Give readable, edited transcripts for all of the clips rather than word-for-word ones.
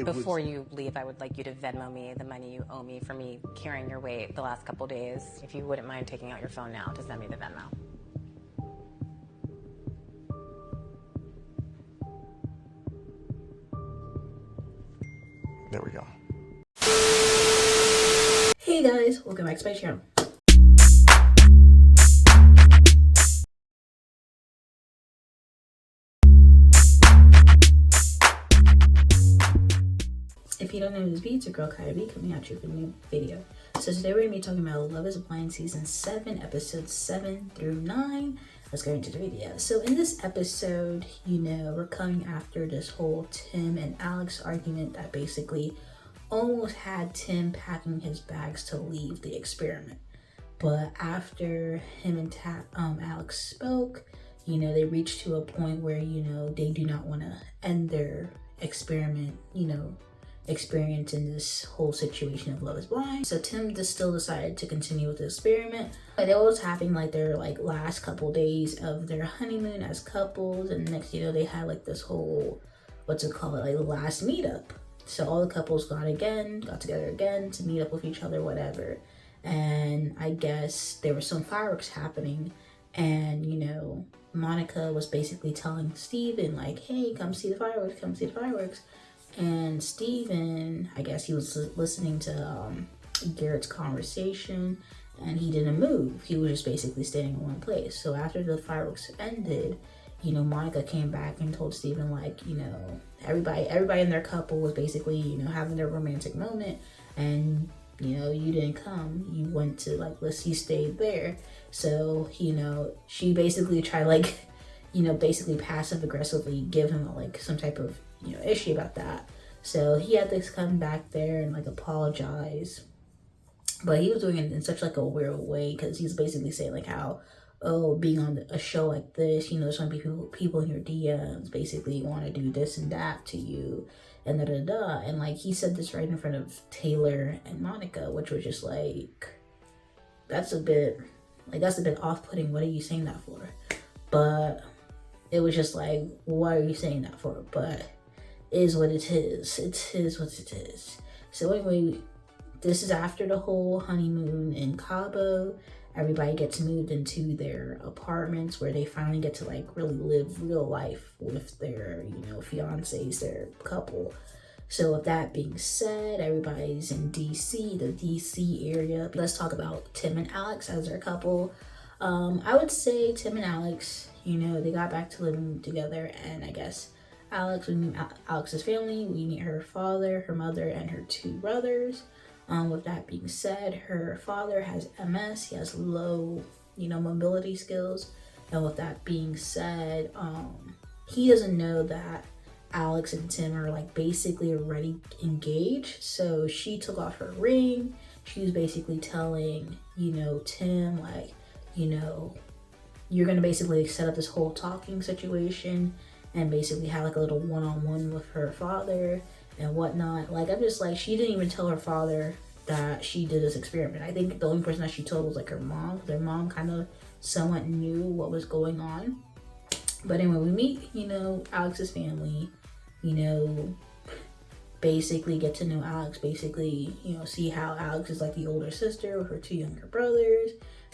Before you leave, I would like you to Venmo me the money you owe me for me carrying your weight the last couple days. If you wouldn't mind taking out your phone now to send me the Venmo. There we go. Hey guys, welcome back to my channel. If you don't know who's it's your girl Kyrie coming at you with a new video. So today we're going to be talking about Love is Blind Season 7, Episodes 7 through 9. Let's go into the video. So in this episode, we're coming after this whole Tim and Alex argument that basically almost had Tim packing his bags to leave the experiment. But after him and Alex spoke, they reached to a point where, they do not want to end their experiment, experience in this whole situation of Love is Blind. So Tim just still decided to continue with the experiment. They was having their last couple days of their honeymoon as couples, and next they had this whole last meetup. So all the couples got together again to meet up with each other, whatever. And I guess there were some fireworks happening, and Monica was basically telling Steven hey, come see the fireworks. And Steven, I guess he was listening to Garrett's conversation, and he didn't move. He was just basically standing in one place. So after the fireworks ended, Monica came back and told Steven everybody in their couple was basically, having their romantic moment, and you didn't come. You went to you stayed there. So she basically tried basically passive aggressively give him some type of issue about that. So he had to come back there and apologize, but he was doing it in such a weird way, because he's basically saying how, oh, being on a show like this, there's gonna be people in your DMs basically want to do this and that to you, and and he said this right in front of Taylor and Monica, which was just that's a bit off-putting. What are you saying that for? But it was just what are you saying that for? But it is what it is. It is what it is. So anyway, this is after the whole honeymoon in Cabo. Everybody gets moved into their apartments where they finally get to really live real life with their, fiancés, their couple. So with that being said, everybody's in DC, the DC area. Let's talk about Tim and Alex as their couple. I would say Tim and Alex, they got back to living together, and I guess we meet Alex's family. We meet her father, her mother, and her two brothers. With that being said, her father has MS. He has low, mobility skills. And with that being said, he doesn't know that Alex and Tim are basically already engaged. So she took off her ring. She was basically telling, Tim, you're gonna basically set up this whole talking situation and basically have a little one-on-one with her father and whatnot. I'm just she didn't even tell her father that she did this experiment. I think the only person that she told was her mom. Their mom kind of somewhat knew what was going on. But anyway, we meet, Alex's family, basically get to know Alex, basically, see how Alex is the older sister with her two younger brothers,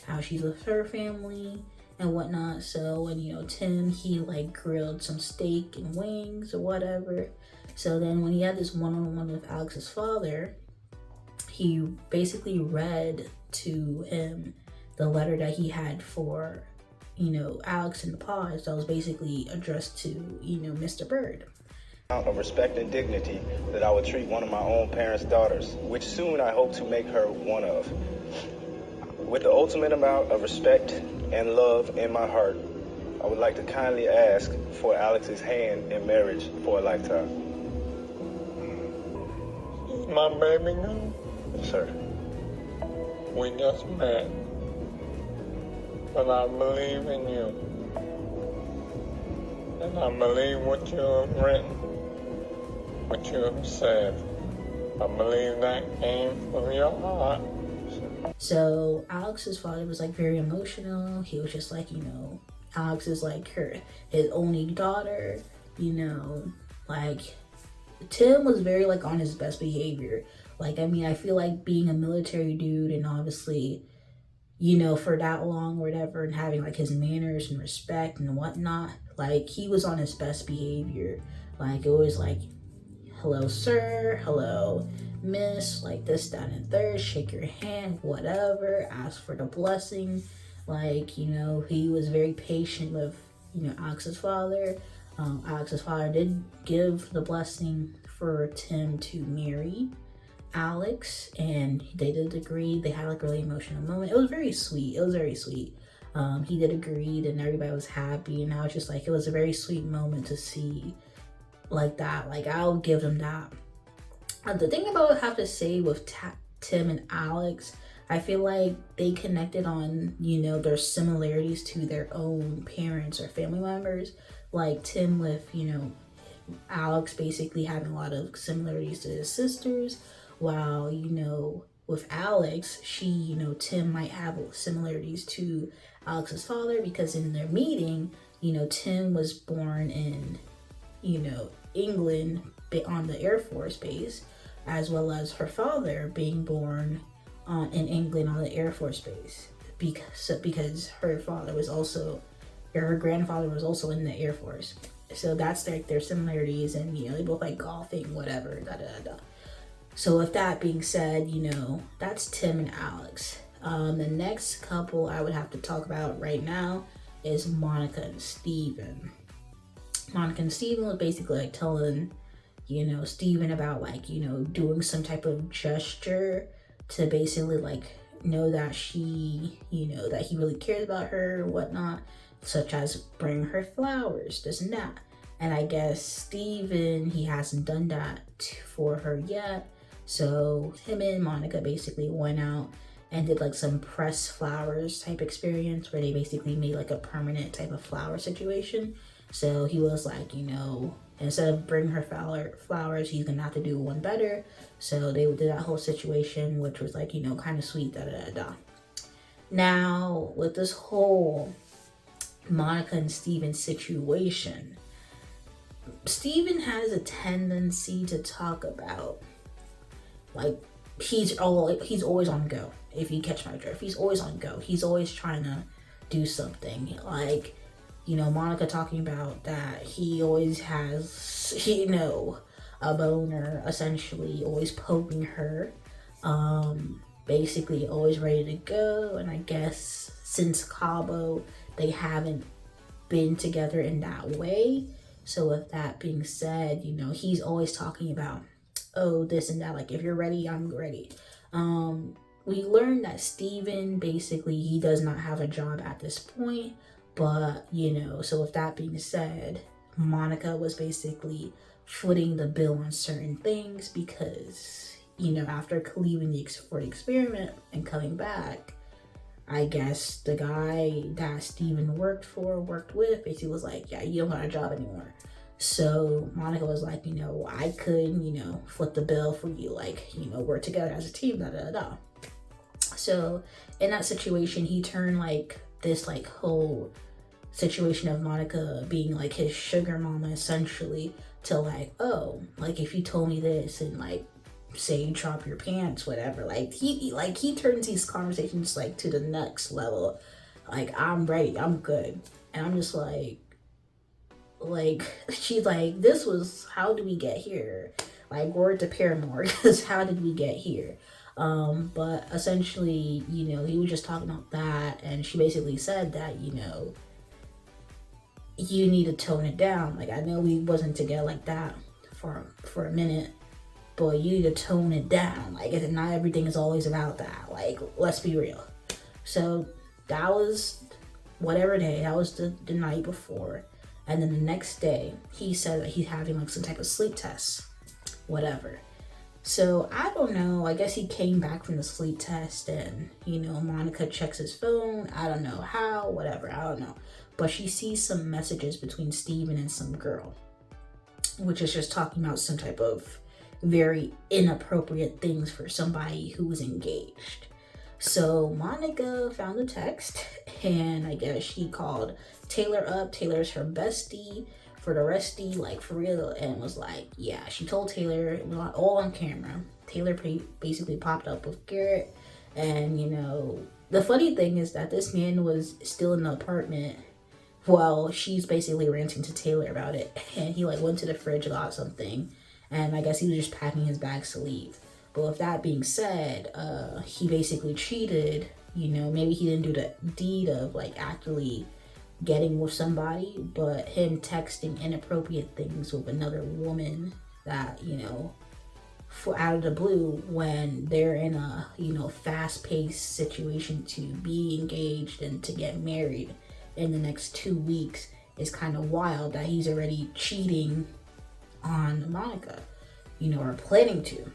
how she's with her family and whatnot. So when, Tim, he grilled some steak and wings or whatever. So then when he had this one-on-one with Alex's father, he basically read to him the letter that he had for, Alex in the pause that was basically addressed to, Mr. Bird. Of respect and dignity that I would treat one of my own parents' daughters, which soon I hope to make her one of. With the ultimate amount of respect and love in my heart, I would like to kindly ask for Alex's hand in marriage for a lifetime. My baby now? Sir. We just met. But I believe in you. And I believe what you have written, what you have said. I believe that came from your heart. So Alex's father was very emotional. He was just Alex is his only daughter, Tim was very like on his best behavior. Like, I mean, I feel like being a military dude and obviously, you know, for that long or whatever, and having like his manners and respect and whatnot, like he was on his best behavior. Like it was like, hello sir, hello miss, like this, that, and third, shake your hand, whatever, ask for the blessing. Like, you know, he was very patient with, you know, Alex's father. Alex's father did give the blessing for Tim to marry Alex, and they did agree. They had like a really emotional moment. It was very sweet. It was very sweet. He did agree, and everybody was happy, and I was just like, it was a very sweet moment to see like that. Like, I'll give them that. The thing about what I have to say with Tim and Alex, I feel like they connected on, you know, their similarities to their own parents or family members. Like Tim with, you know, Alex basically having a lot of similarities to his sisters, while, you know, with Alex, she, you know, Tim might have similarities to Alex's father, because in their meeting, you know, Tim was born in, you know, England on the Air Force base, as well as her father being born in England on the Air Force base, because her father was also, or her grandfather was also in the Air Force. So that's like their similarities, and you know, they both like golfing, whatever, da da da. So with that being said, you know, that's Tim and Alex. The next couple I would have to talk about right now is Monica and Steven. Monica and Steven was basically like telling, you know, Steven about like, you know, doing some type of gesture to basically like know that she, you know, that he really cares about her or whatnot, such as bring her flowers, this and that. And I guess Steven, he hasn't done that for her yet. So him and Monica basically went out and did like some press flowers type experience, where they basically made like a permanent type of flower situation. So he was like, you know, instead of bring her flowers, he's gonna have to do one better. So they did that whole situation, which was like, you know, kind of sweet, da da da da. Now with this whole Monica and Steven situation, Steven has a tendency to talk about like he's always on go. If you catch my drift, he's always on go. He's always trying to do something. Like, you know, Monica talking about that he always has, you know, a boner, essentially, always poking her. Basically always ready to go. And I guess since Cabo, they haven't been together in that way. So with that being said, you know, he's always talking about, oh, this and that, like, if you're ready, I'm ready. We learned that Steven, basically, he does not have a job at this point. But, you know, so with that being said, Monica was basically footing the bill on certain things because, you know, after leaving for the experiment and coming back, I guess the guy that Steven worked with, basically was like, yeah, you don't got a job anymore. So Monica was like, you know, I could, you know, foot the bill for you, like, you know, work together as a team, da da da. So in that situation, he turned like this like whole situation of Monica being like his sugar mama essentially to like, oh, like if you told me this and like say you drop your pants, whatever, like he turns these conversations like to the next level. Like, I'm ready, I'm good. And I'm just like she's like, this was, how did we get here? Like, word to Paramore, because how did we get here? But essentially, you know, he was just talking about that, and she basically said that, you know, you need to tone it down. Like, I know we wasn't together like that for a minute, but you need to tone it down. Like, not everything is always about that. Like, let's be real. So that was whatever day, that was the night before. And then the next day, he said that he's having like some type of sleep test, whatever. So I don't know, I guess he came back from the sleep test and, you know, Monica checks his phone. I don't know how, whatever, I don't know. But she sees some messages between Steven and some girl, which is just talking about some type of very inappropriate things for somebody who was engaged. So Monica found the text, and I guess she called Taylor up. Taylor's her bestie for the resty, like for real, and was like, yeah, she told Taylor, it was all on camera. Taylor basically popped up with Garrett, and you know, the funny thing is that this man was still in the apartment while she's basically ranting to Taylor about it, and he like went to the fridge, got something, and I guess he was just packing his bags to leave. But with that being said, he basically cheated. You know, maybe he didn't do the deed of like actually getting with somebody, but him texting inappropriate things with another woman that, you know, for out of the blue when they're in a, you know, fast-paced situation to be engaged and to get married in the next 2 weeks is kind of wild that he's already cheating on Monica, you know, or planning to.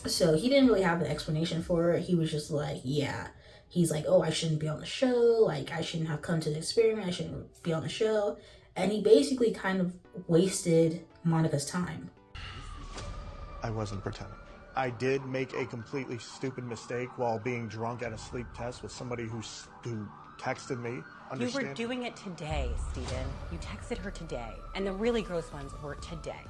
So he didn't really have an explanation for it. He was just like, yeah. He's like, oh, I shouldn't be on the show. Like, I shouldn't have come to the experiment. I shouldn't be on the show. And he basically kind of wasted Monica's time. I wasn't pretending. I did make a completely stupid mistake while being drunk at a sleep test with somebody who texted me. You were doing it today, Steven. You texted her today. And the really gross ones were today.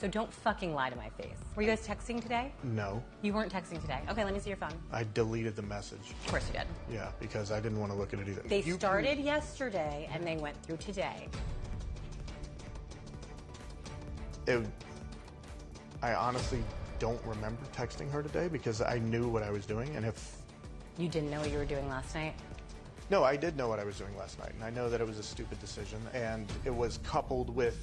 So don't fucking lie to my face. Were you guys texting today? No. You weren't texting today. Okay, let me see your phone. I deleted the message. Of course you did. Yeah, because I didn't want to look at it either. They started yesterday and they went through today. I honestly don't remember texting her today because I knew what I was doing, and if... You didn't know what you were doing last night? No, I did know what I was doing last night, and I know that it was a stupid decision, and it was coupled with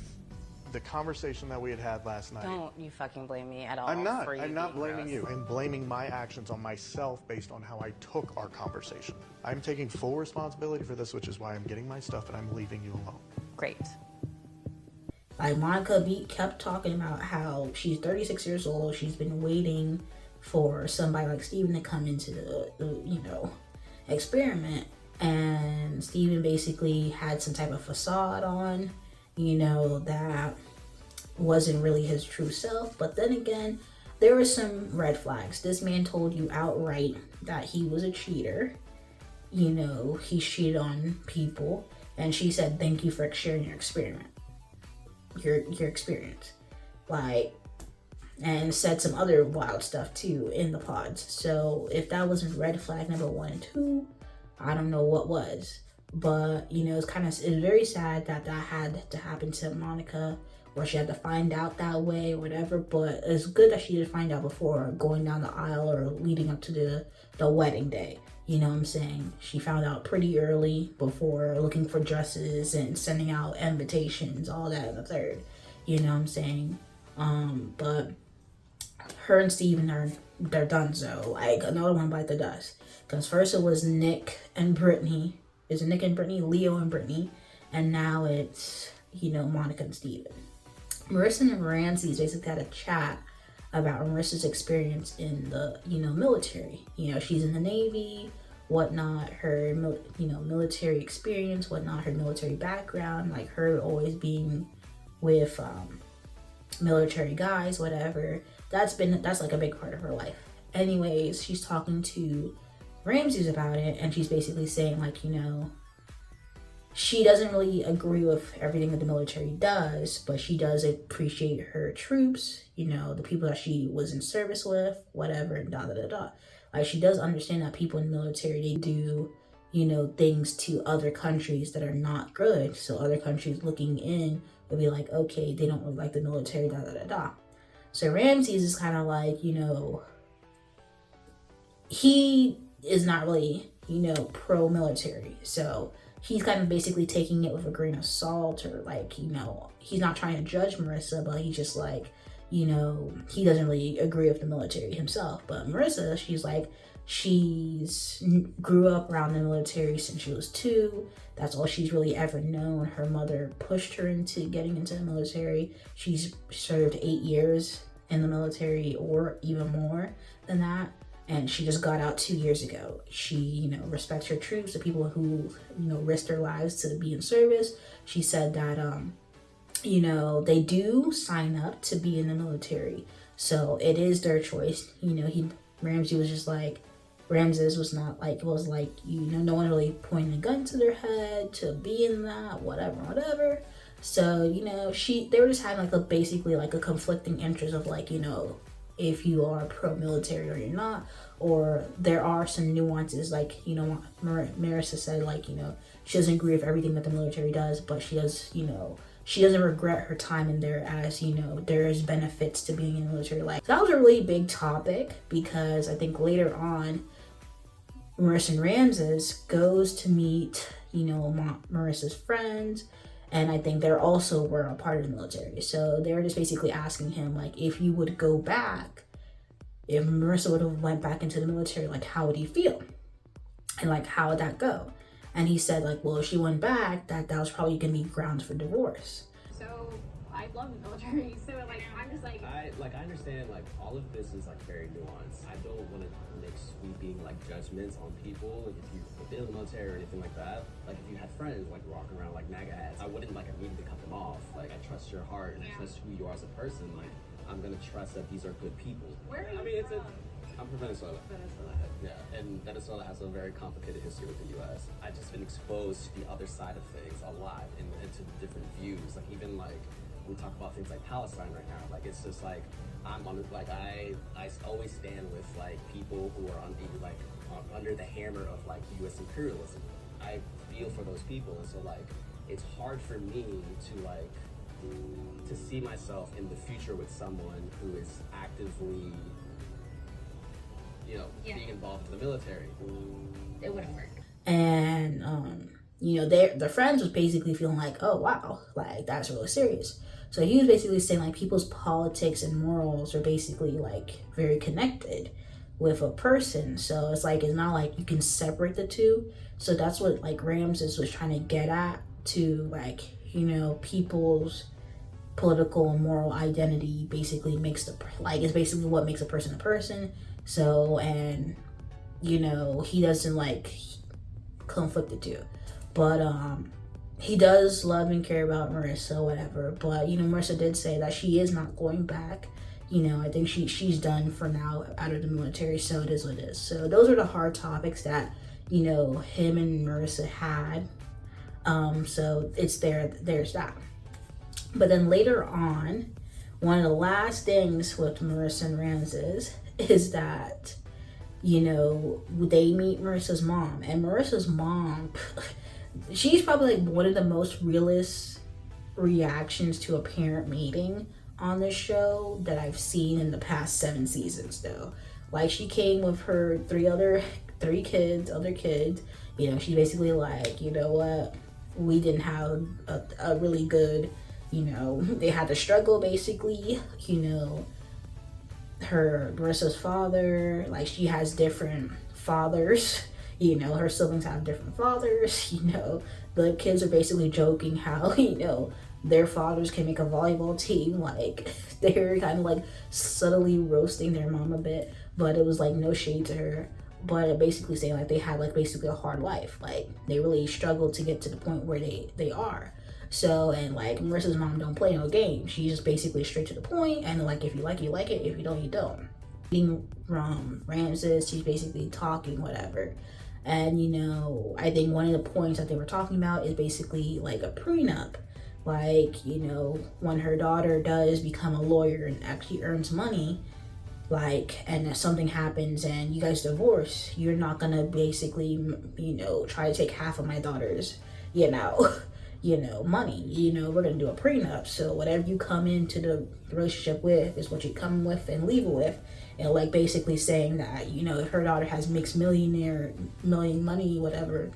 the conversation that we had last night. Don't you fucking blame me at all. I'm not blaming gross. you. I'm blaming my actions on myself based on how I took our conversation. I'm taking full responsibility for this, which is why I'm getting my stuff and I'm leaving you alone. Great. Like, Monica kept talking about how she's 36 years old. She's been waiting for somebody like Steven to come into the you know, experiment. And Steven basically had some type of facade on, you know, that wasn't really his true self. But then again, there were some red flags. This man told you outright that he was a cheater. You know, he cheated on people. And she said, thank you for sharing your experiment. Your experience. Like, and said some other wild stuff too in the pods. So if that wasn't red flag number 1 and 2, I don't know what was. But, you know, it's very sad that had to happen to Monica, or she had to find out that way or whatever. But it's good that she did find out before going down the aisle or leading up to the wedding day. You know what I'm saying? She found out pretty early before looking for dresses and sending out invitations, all that and the third. You know what I'm saying? But her and Steven they're done. So like another one bite the dust. Because first it was Nick and Brittany. Is it Nick and Brittany? Leo and Brittany. And now it's, you know, Monica and Steven. Marissa and Ramses basically had a chat about Marissa's experience in the, you know, military. You know, she's in the Navy, whatnot, her, you know, military experience, whatnot, her military background, like her always being with military guys, whatever. That's like a big part of her life. Anyways, she's talking to Ramses about it, and she's basically saying, like, you know, she doesn't really agree with everything that the military does, but she does appreciate her troops, you know, the people that she was in service with, whatever, and da-da-da-da. Like, she does understand that people in the military, they do, you know, things to other countries that are not good. So other countries looking in would be like, okay, they don't really like the military, da-da-da-da. So Ramses is kind of like, you know, he is not really, you know, pro-military. So he's kind of basically taking it with a grain of salt, or like, you know, he's not trying to judge Marissa, but he's just like, you know, he doesn't really agree with the military himself. But Marissa, she's like, she's grew up around the military since she was 2. That's all she's really ever known. Her mother pushed her into getting into the military. She's served 8 years in the military, or even more than that. And she just got out 2 years ago. She, you know, respects her troops, the people who, you know, risked their lives to be in service. She said that, you know, they do sign up to be in the military. So it is their choice. You know, Ramses was not like, was like, you know, no one really pointing a gun to their head to be in that, whatever. So, you know, they were just having like basically like a conflicting interest of like, you know, if you are pro-military or you're not, or there are some nuances, like, you know, Marissa said, like, you know, she doesn't agree with everything that the military does, but she does, you know, she doesn't regret her time in there, as, you know, there is benefits to being in the military life. So that was a really big topic, because I think later on, Marissa and Ramses goes to meet, you know, Marissa's friends, and I think they're also were a part of the military. So they were just basically asking him, like, if you would go back, if Marissa would have went back into the military, like, how would he feel? And, like, how would that go? And he said, like, well, if she went back, that was probably going to be grounds for divorce. So I love the military, so, like, I'm just like... I understand, like, all of this is, like, very nuanced. I don't want to make sweeping, like, judgments on people. Like, if you've been in the military or anything like that, like, if you had friends, like, walking around like MAGA hats, I wouldn't, like, immediately cut them off. Like, I trust your heart and I trust who you are as a person. Like, I'm gonna trust that these are good people. Where are you from? I'm from Venezuela. Venezuela. Yeah, and Venezuela has a very complicated history with the U.S. I've just been exposed to the other side of things a lot, and to different views. Like, even like we talk about things like Palestine right now. Like, it's just like I'm on like I always stand with like people who are under the hammer of like U.S. imperialism. I feel for those people, and so like it's hard for me to see myself in the future with someone who is actively, you know, being involved in the military. It wouldn't work. And you know, their friends was basically feeling like, oh wow, like that's really serious. So he was basically saying like people's politics and morals are basically like very connected with a person. So it's like, it's not like you can separate the two. So that's what like Ramses was trying to get at, to like, you know, people's political and moral identity basically makes it's basically what makes a person a person. So, and you know, he doesn't like conflict the two, but he does love and care about Marissa, whatever. But you know, Marissa did say that she is not going back. You know, I think she's done for now out of the military, so it is what it is. So those are the hard topics that, you know, him and Marissa had. So it's there's that. But then later on, one of the last things with Marissa and Ramses is that, you know, they meet Marissa's mom. And Marissa's mom, she's probably like one of the most realist reactions to a parent meeting on this show that I've seen in the past 7 seasons though. Like, she came with her other kids. You know, she's basically like, you know what, we didn't have a really good, you know, they had to struggle basically, you know. Marissa's father, like, she has different fathers, you know, her siblings have different fathers, you know. The kids are basically joking how, you know, their fathers can make a volleyball team. Like, they're kind of like subtly roasting their mom a bit, but it was like no shade to her, but basically saying like they had like basically a hard life, like they really struggled to get to the point where they are. So, and like Marissa's mom don't play no games. She's just basically straight to the point, and like, if you like it, you like it, if you don't, you don't. Being from Ramses, she's basically talking whatever. And you know, I think one of the points that they were talking about is basically like a prenup. Like, you know, when her daughter does become a lawyer and actually earns money, like, and if something happens and you guys divorce, you're not gonna basically, you know, try to take half of my daughter's, you know, money. You know, we're gonna do a prenup. So whatever you come into the relationship with is what you come with and leave it with. And like basically saying that, you know, if her daughter has mixed million money, whatever,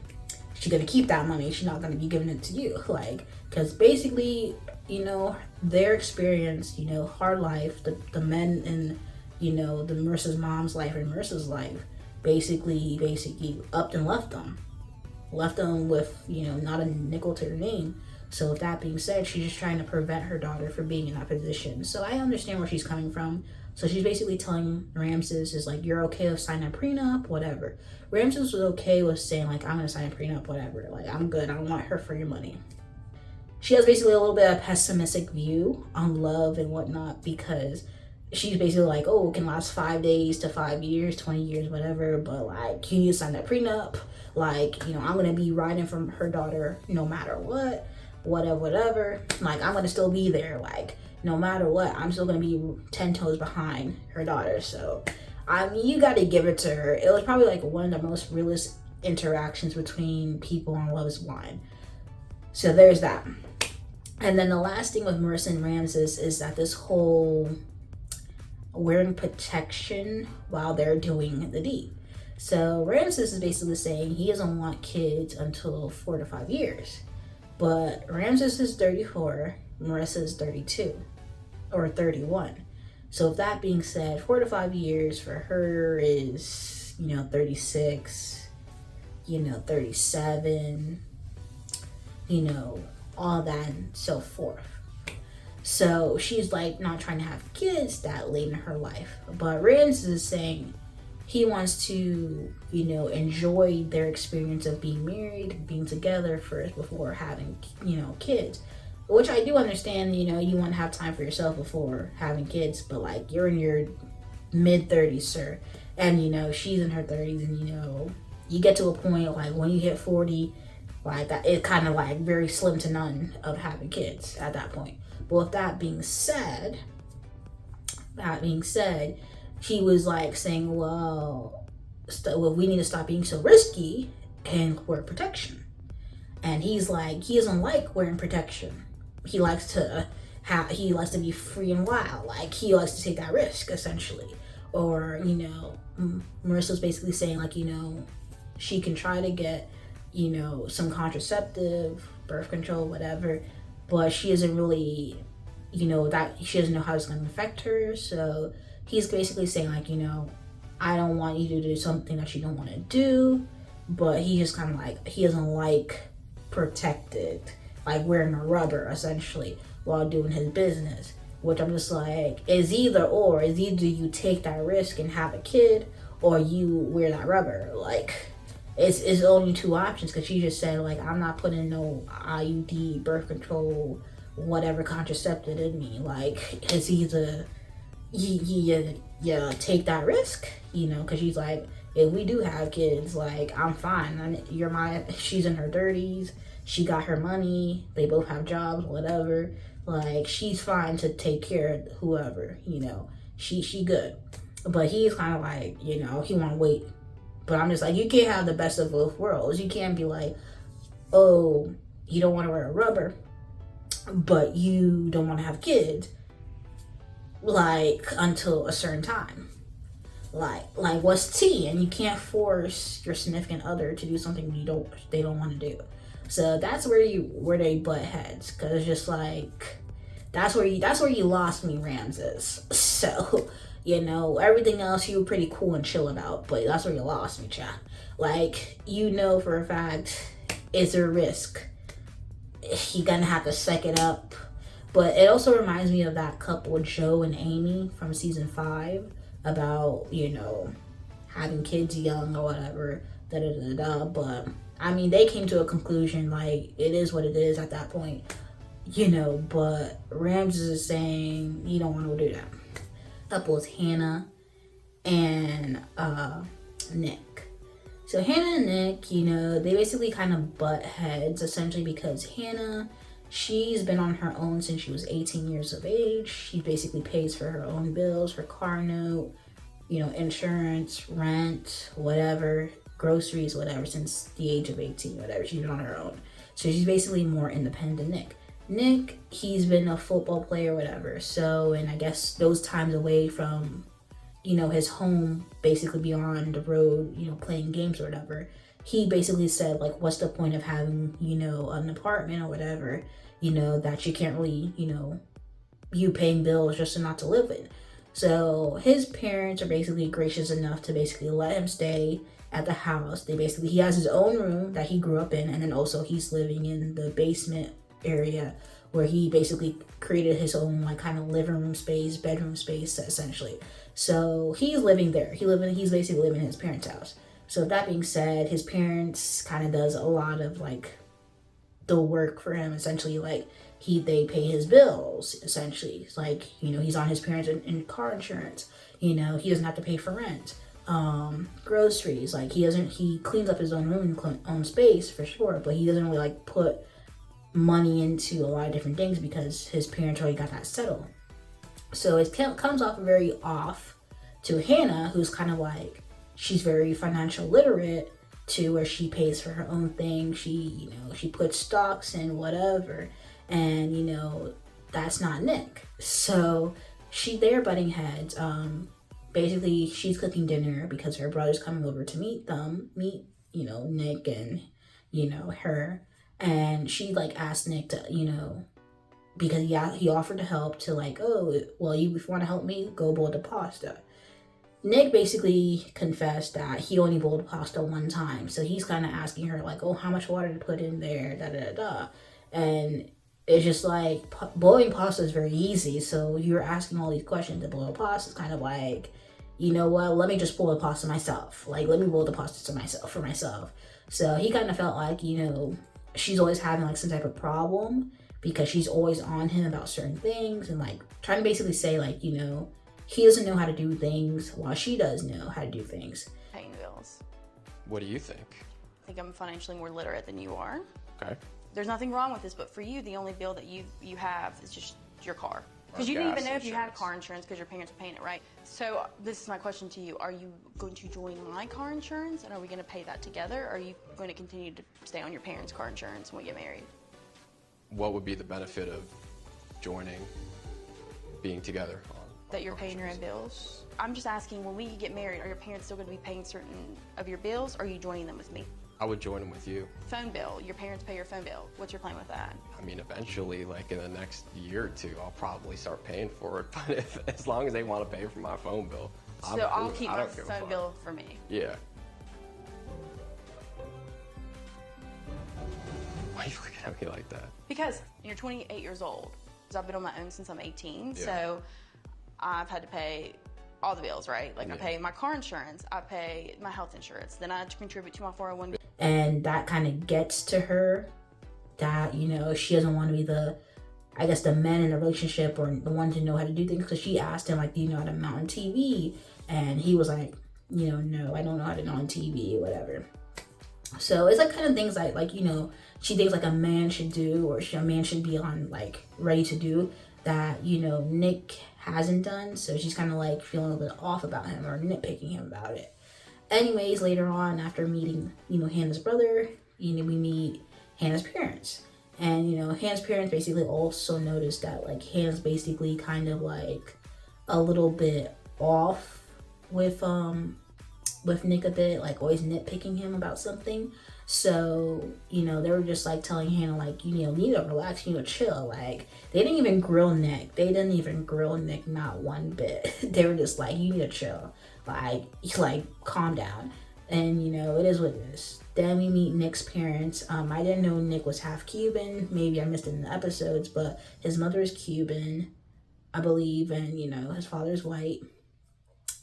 she's gonna keep that money. She's not gonna be giving it to you. Like, because basically, you know, their experience, you know, hard life, the men in, you know, the Marissa's mom's life and Marissa's life, basically upped and left them with, you know, not a nickel to their name. So with that being said, she's just trying to prevent her daughter from being in that position. So I understand where she's coming from. So she's basically telling Ramses is like, you're okay with signing a prenup, whatever. Ramses was okay with saying like, I'm gonna sign a prenup, whatever. Like, I'm good, I don't want her for your money. She has basically a little bit of a pessimistic view on love and whatnot, because she's basically like, oh, it can last 5 days to 5 years, 20 years, whatever. But like, you need to sign that prenup. Like, you know, I'm gonna be riding from her daughter no matter what. whatever. Like, I'm gonna still be there. Like, no matter what, I'm still gonna be 10 toes behind her daughter. So, I mean, you gotta give it to her. It was probably like one of the most realist interactions between people on Love is Blind. So there's that. And then the last thing with Marissa and Ramses is that this whole wearing protection while they're doing the deed. So Ramses is basically saying he doesn't want kids until 4 to 5 years. But Ramses is 34, Marissa is 32 or 31. So with that being said, 4 to 5 years for her is, 36, 37, all that and so forth. So she's like not trying to have kids that late in her life. But Ramses is saying he wants to, enjoy their experience of being married, being together first before having, kids. Which I do understand, you want to have time for yourself before having kids, but like you're in your mid-30s, sir. And, she's in her 30s, and, you get to a point like when you hit 40, like that, it kind of like very slim to none of having kids at that point. But with that being said, she was like saying, well, we need to stop being so risky and wear protection. And he's like, he doesn't like wearing protection. He likes to be free and wild. Like, he likes to take that risk, essentially. Or, Marissa's basically saying, like, she can try to get, some contraceptive, birth control, whatever, but she isn't really, that she doesn't know how it's going to affect her. So he's basically saying, like, I don't want you to do something that you don't want to do, but he just kind of like, he doesn't like protected, like wearing a rubber, essentially, while doing his business. Which I'm just like, it's either you take that risk and have a kid, or you wear that rubber. Like, it's only two options, because she just said, like, I'm not putting no IUD, birth control, whatever contraceptive in me. Like, it's either you take that risk, because she's like, if we do have kids, like, I'm fine. She's in her 30s, she got her money, they both have jobs, whatever. Like, she's fine to take care of whoever, she good. But he's kind of like, he want to wait. But I'm just like, you can't have the best of both worlds. You can't be like, oh, you don't want to wear a rubber, but you don't want to have kids, like, until a certain time. Like what's tea? And you can't force your significant other to do something they don't want to do. So that's where they butt heads, because it's just like, that's where you lost me, Ramses. So, everything else you were pretty cool and chill about, but that's where you lost me, chat. Like, for a fact, it's a risk. You're gonna have to suck it up. But it also reminds me of that couple, Joe and Amy from season 5, about, having kids young or whatever, but I mean, they came to a conclusion, like, it is what it is at that point, but Ramses is saying he don't want to do that. Couple is Hannah and Nick. So Hannah and Nick, they basically kind of butt heads, essentially, because Hannah, she's been on her own since she was 18 years of age. She basically pays for her own bills, her car note, insurance, rent, whatever, groceries, whatever, since the age of 18, whatever. She's been on her own. So she's basically more independent than Nick. Nick, he's been a football player, whatever. So, and I guess those times away from, his home, basically beyond the road, playing games or whatever, he basically said, like, what's the point of having, an apartment or whatever, that you can't really, you paying bills just not to live in. So his parents are basically gracious enough to basically let him stay at the house. He has his own room that he grew up in, and then also he's living in the basement area where he basically created his own, like, kind of living room space, bedroom space, essentially. So he's living there. He's basically living in his parents' house. So that being said, his parents kind of does a lot of, like, the work for him, essentially. Like, they pay his bills, essentially. It's like, he's on his parents' in car insurance. He doesn't have to pay for rent. Groceries, like, he cleans up his own room and own space for sure, but he doesn't really, like, put money into a lot of different things because his parents already got that settled. So it comes off very off to Hannah, who's kind of like, she's very financial literate to where she pays for her own thing. She puts stocks in whatever, and that's not Nick. So they're butting heads. Basically she's cooking dinner because her brother's coming over to meet Nick and her, and she like asked Nick to because he offered to help, to like, oh well, if you want to help me, go boil the pasta. Nick basically confessed that he only boiled pasta one time, so he's kind of asking her like, oh, how much water to put in there, and it's just like, boiling pasta is very easy, so you're asking all these questions to boil pasta. It's kind of like, you know what, let me just boil the pasta myself, like let me boil the pasta for myself. So he kind of felt like, she's always having like some type of problem because she's always on him about certain things, and like trying to basically say like, he doesn't know how to do things while she does know how to do things. Paying bills. What do you think? I think I'm financially more literate than you are. Okay. There's nothing wrong with this, but for you, the only bill that you have is just your car. Because Or you didn't gas even know if you had insurance. car insurance because your parents are paying it, right? So this is my question to you. Are you going to join my car insurance, and are we going to pay that together? Or are you going to continue to stay on your parents' car insurance when we get married? What would be the benefit of joining, being together on? That you're paying your own bills? I'm just asking, when we get married, are your parents still going to be paying certain of your bills, or are you joining them with me? I would join them with you. Phone bill. Your parents pay your phone bill. What's your plan with that? I mean, eventually, like in the next year or two, I'll probably start paying for it. But as long as they want to pay for my phone bill, So I'm I'll cool. keep I my don't give a phone fuck. bill for me. Yeah. Why are you looking at me like that? Because you're 28 years old. So I've been on my own since I'm 18. Yeah. So I've had to pay all the bills, right? Like I Yeah. pay my car insurance, I pay my health insurance, then I contribute to my 401k. And that kind of gets to her that, she doesn't want to be the man in a relationship or the one to know how to do things. Because she asked him, like, do you know how to mount on TV? And he was like, no, I don't know how to mount on TV, whatever. So it's like kind of things like she thinks like a man should do, or a man should be on like ready to do that, Nick hasn't done. So she's kind of like feeling a little bit off about him or nitpicking him about it. Anyways, later on, after meeting, Hannah's brother, we meet Hannah's parents. And, Hannah's parents basically also noticed that, like, Hannah's basically kind of, like, a little bit off with Nick a bit, like, always nitpicking him about something. So, they were just, like, telling Hannah, like, you need to relax, chill. Like, they didn't even grill Nick. They didn't even grill Nick, not one bit. They were just like, you need to chill. Like, calm down. And, it is what it is. Then we meet Nick's parents. I didn't know Nick was half Cuban. Maybe I missed it in the episodes, but his mother is Cuban, I believe, and, his father's white.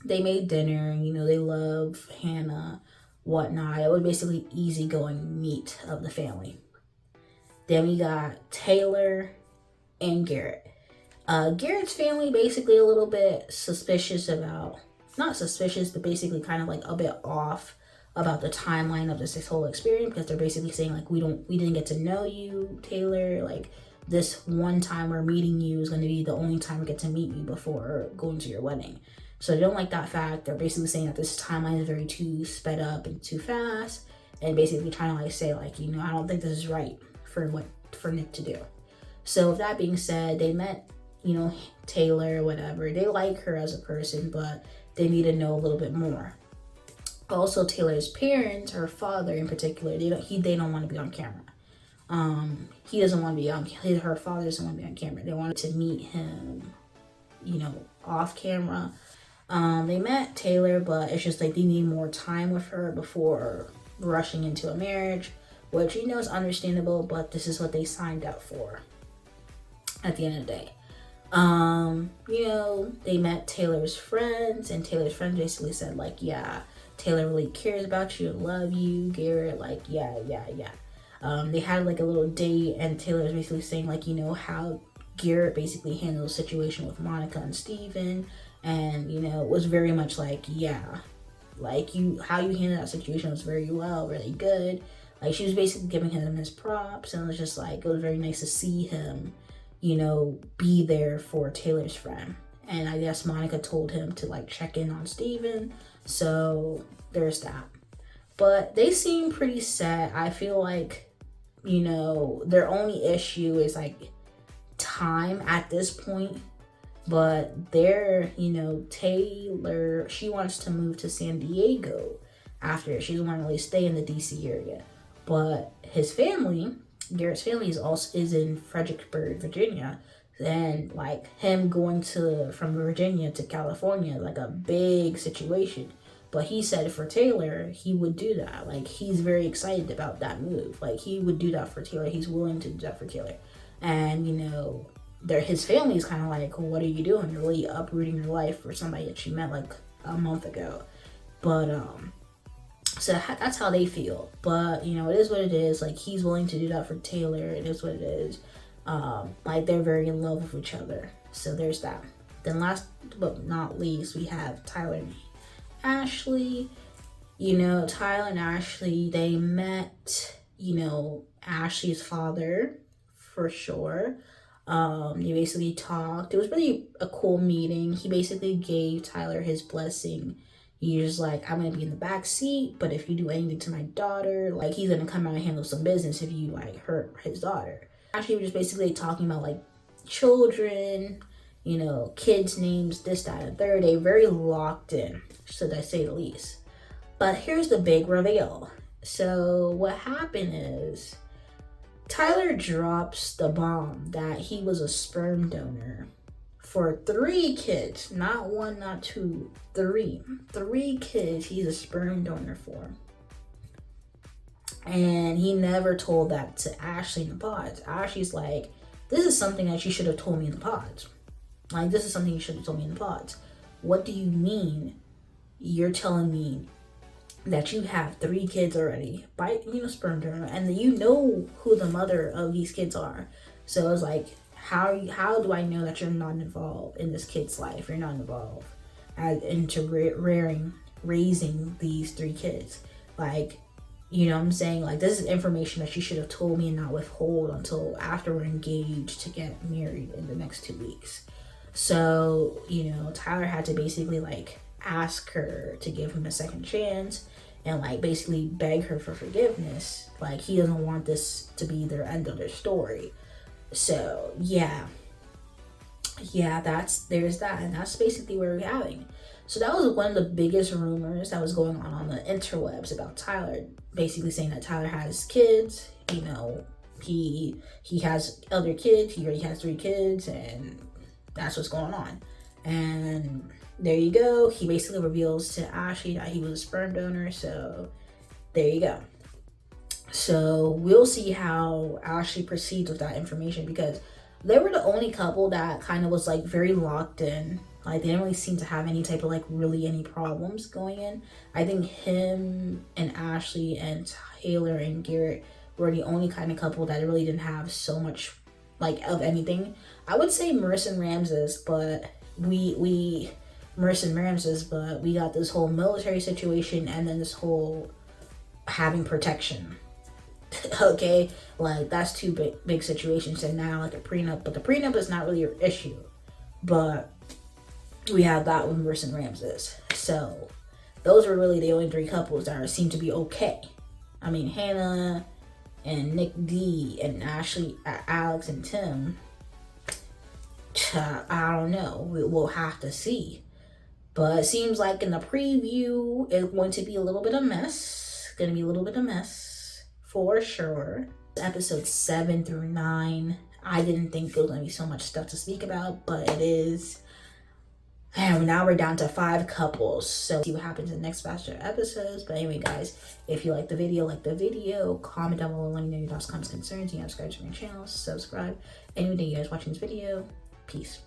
They made dinner, they love Hannah, whatnot. It was basically easygoing meet of the family. Then we got Taylor and Garrett. Garrett's family basically a little bit suspicious about, not suspicious, but basically kind of like a bit off about the timeline of this whole experience, because they're basically saying like, we didn't get to know you, Taylor. Like, this one time we're meeting you is going to be the only time we get to meet you before going to your wedding. So they don't like that fact. They're basically saying that this timeline is very too sped up and too fast, and basically trying to like say like, I don't think this is right for Nick to do. So with that being said, they met, Taylor, whatever. They like her as a person, but they need to know a little bit more. Also, Taylor's parents, her father in particular, they don't want to be on camera. He doesn't want to be on. Her father doesn't want to be on camera. They wanted to meet him, off camera. They met Taylor, but it's just like they need more time with her before rushing into a marriage, which is understandable, but this is what they signed up for at the end of the day. They met Taylor's friends, and Taylor's friends basically said like, yeah, Taylor really cares about you, love you, Garrett, like, yeah. They had like a little date, and Taylor was basically saying like, how Garrett basically handled the situation with Monica and Steven, and, it was very much like, yeah, like how you handled that situation was very well, really good, Like, she was basically giving him his props, and it was just like, it was very nice to see him, you know, be there for Taylor's friend. And I guess Monica told him to like check in on Steven. So there's that. But they seem pretty sad. I feel like, you know, their only issue is like time at this point. But they're, you know, Taylor, she wants to move to San Diego after. She doesn't want to really stay in the DC area. But his family, Garrett's family, is in Fredericksburg, Virginia. And like him going from Virginia to California, like a big situation. But he said for Taylor, he would do that. Like, he's very excited about that move. Like, he would do that for Taylor. He's willing to do that for Taylor. And, you know, his family's kind of like, what are you doing? You're really uprooting your life for somebody that you met like a month ago. But so that's how they feel. But, you know, it is what it is. Like, he's willing to do that for Taylor. It is what it is. Like, they're very in love with each other. So there's that. Then last but not least, we have Tyler and Ashley. You know, Tyler and Ashley, they met, you know, Ashley's father for sure. They basically talked. It was really a cool meeting. He basically gave Tyler his blessing. He was like, I'm gonna be in the back seat, but if you do anything to my daughter, like, he's gonna come out and handle some business if you like hurt his daughter. Actually, we were just basically talking about like children, you know, kids' names, this, that, and third. They very locked in, should I say the least. But here's the big reveal. So what happened is Tyler drops the bomb that he was a sperm donor for 3 kids, not 1, not 2, 3. 3 kids he's a sperm donor for. And he never told that to Ashley in the pods. Ashley's like, this is something that you should have told me in the pods. Like, this is something you should have told me in the pods. What do you mean you're telling me that you have 3 kids already by, you know, sperm donor, and you know who the mother of these kids are? So it's like, how do I know that you're not involved in this kid's life? You're not involved into raising these 3 kids. Like, you know what I'm saying? Like, this is information that you should have told me and not withhold until after we're engaged to get married in the next 2 weeks. So, you know, Tyler had to basically like ask her to give him a second chance and like basically beg her for forgiveness. Like, he doesn't want this to be their end of their story. So yeah, there's that, and that's basically where we're having. So that was one of the biggest rumors that was going on the interwebs about Tyler, basically saying that Tyler has kids. You know, he has other kids. He already has 3 kids, and that's what's going on. And there you go. He basically reveals to Ashley that he was a sperm donor. So there you go. So we'll see how Ashley proceeds with that information, because they were the only couple that kind of was like very locked in. Like, they didn't really seem to have any type of like really any problems going in. I think him and Ashley and Taylor and Garrett were the only kind of couple that really didn't have so much like of anything. I would say Marissa and Ramses, but we got this whole military situation, and then this whole having protection. Okay, like, that's 2 big situations. And now like a prenup, but the prenup is not really your issue. But we have that with Marissa and Ramses. So those were really the only 3 couples that seem to be okay. I mean, Hannah and Nick D and Ashley, Alex and Tim, I don't know. We'll have to see. But it seems like in the preview, it's going to be a little bit of mess. Gonna be a little bit of mess for sure. Episodes 7 through 9. I didn't think there was gonna be so much stuff to speak about, but it is. And now we're down to 5 couples. So see what happens in the next batch of episodes. But anyway, guys, if you like the video, comment down below, let me know your thoughts, comments, concerns. You can subscribe to my channel, subscribe. Anyway, you guys watching this video, peace.